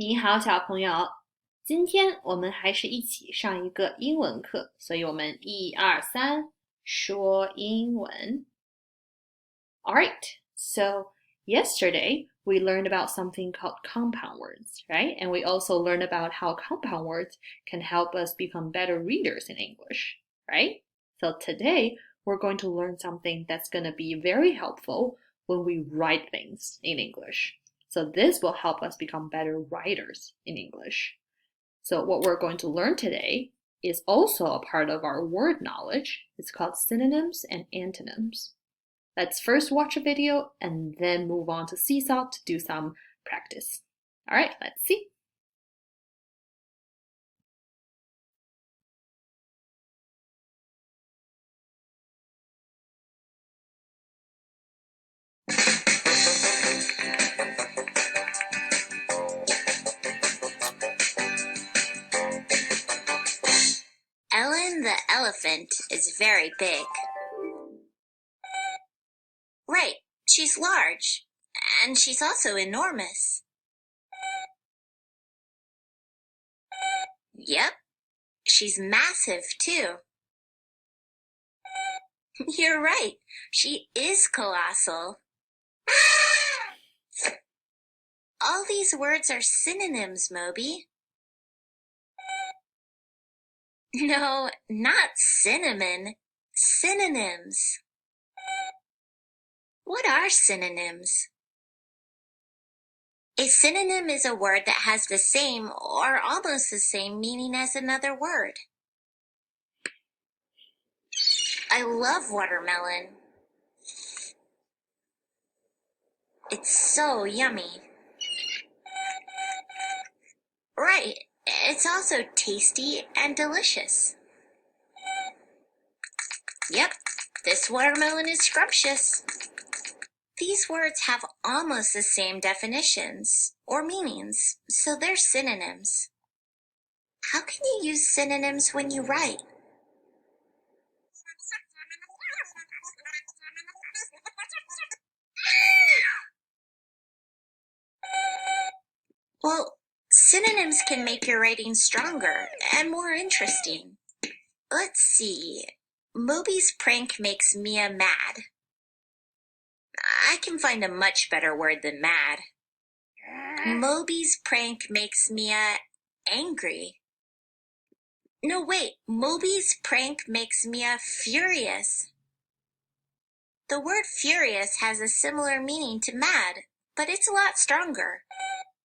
你好，小朋友。今天我们还是一起上一个英文课，所以我们一二三说英文。All right. So yesterday we learned about something called compound words, right? And we also learned about how compound words can help us become better readers in English, right? So today we're going to learn something that's going to be very helpful when we write things in English. So this will help us become better writers in English. So what we're going to learn today is also a part of our word knowledge. It's called synonyms and antonyms. Let's first watch a video and then move on to Seesaw to do some practice. All right, let's see. Ellen the elephant is very big. Right, she's large, and she's also enormous. Yep, she's massive too. You're right, she is colossal. All these words are synonyms, Moby. No, not cinnamon. Synonyms. What are synonyms? A synonym is a word that has the same or almost the same meaning as another word. I love watermelon. It's so yummy. Right, it's also tasty and delicious. Yep, this watermelon is scrumptious. These words have almost the same definitions or meanings, so they're synonyms. How can you use synonyms when you write? Well, synonyms can make your writing stronger and more interesting. Let's see. Moby's prank makes Mia mad. I can find a much better word than mad. Moby's prank makes Mia angry. No, wait. Moby's prank makes Mia furious. The word furious has a similar meaning to mad, but it's a lot stronger.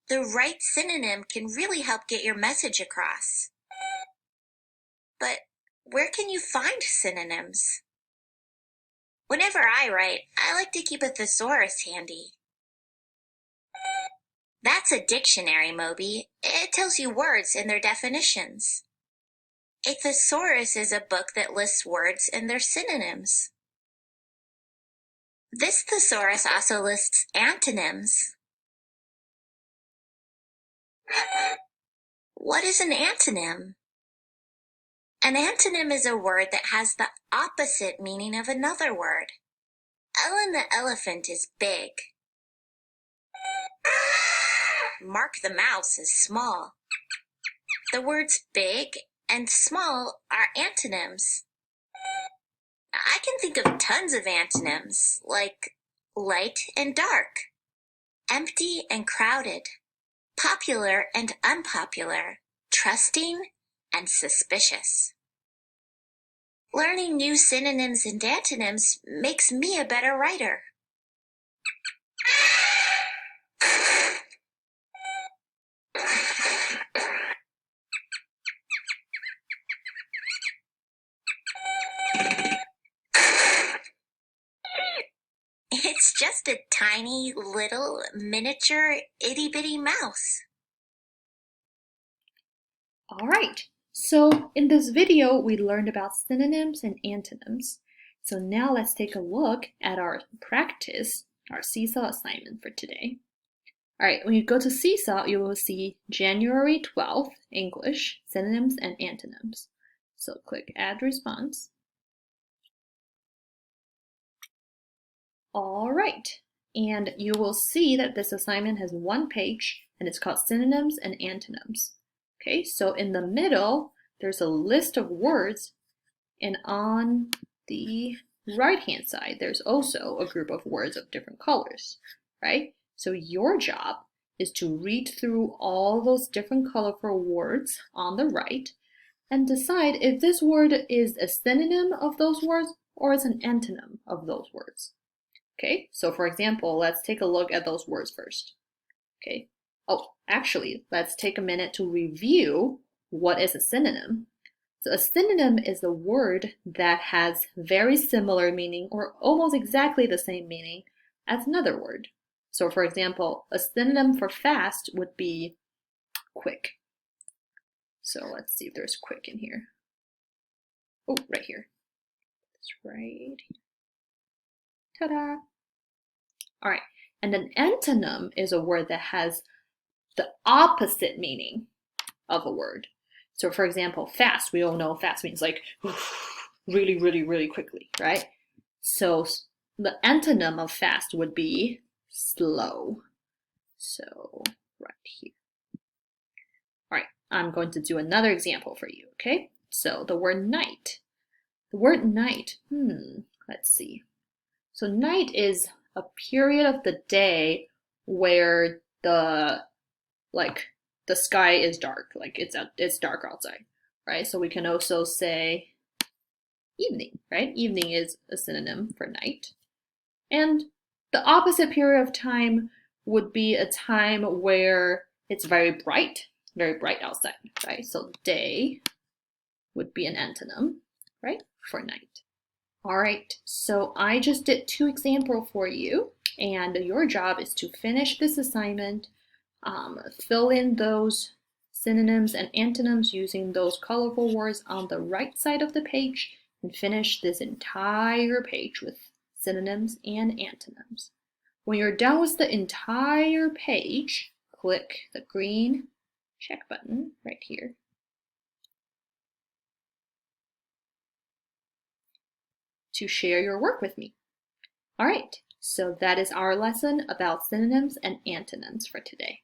The right synonym can really help get your message across. But where can you find synonyms? Whenever I write, I like to keep a thesaurus handy. That's a dictionary, Moby. It tells you words and their definitions. A thesaurus is a book that lists words and their synonyms. This thesaurus also lists antonyms. What is an antonym? An antonym is a word that has the opposite meaning of another word. Ellen the elephant is big. Mark the mouse is small. The words big and small are antonyms. I can think of tons of antonyms, like light and dark, empty and crowded, popular and unpopular, trusting and suspicious. Learning new synonyms and antonyms makes me a better writer. It's just a tiny little miniature itty-bitty mouse. All right. So in this video, we learned about synonyms and antonyms. So now let's take a look at our practice, our Seesaw assignment for today. All right, when you go to Seesaw, you will see January 12th, English, synonyms and antonyms. So click Add Response. All right, And you will see that this assignment has one page and it's called synonyms and antonyms. Okay, so in the middle, there's a list of words, and on the right-hand side, there's also a group of words of different colors, right? So your job is to read through all those different colorful words on the right and decide if this word is a synonym of those words or is an antonym of those words. Okay, so for example, let's take a look at those words first. Okay, oh, actually, let's take a minute to review what is a synonym. So a synonym is a word that has very similar meaning or almost exactly the same meaning as another word. So for example, a synonym for fast would be quick. So let's see if there's quick in here. Oh, right here. It's right here. Ta-da! All right, and an antonym is a word that has the opposite meaning of a word. So for example, fast, we all know fast means like really, really, really quickly, right? So the antonym of fast would be slow. So right here. All right, I'm going to do another example for you, okay? So the word night. The word night, let's see. So night is a period of the day where the sky is dark, like it's dark outside, right? So we can also say evening, right? Evening is a synonym for night. And the opposite period of time would be a time where it's very bright outside, right? So day would be an antonym, right, for night. All right, so I just did 2 examples for you, and your job is to finish this assignment, fill in those synonyms and antonyms using those colorful words on the right side of the page, and finish this entire page with synonyms and antonyms. When you're done with the entire page, click the green check button right here to share your work with me. All right, so that is our lesson about synonyms and antonyms for today.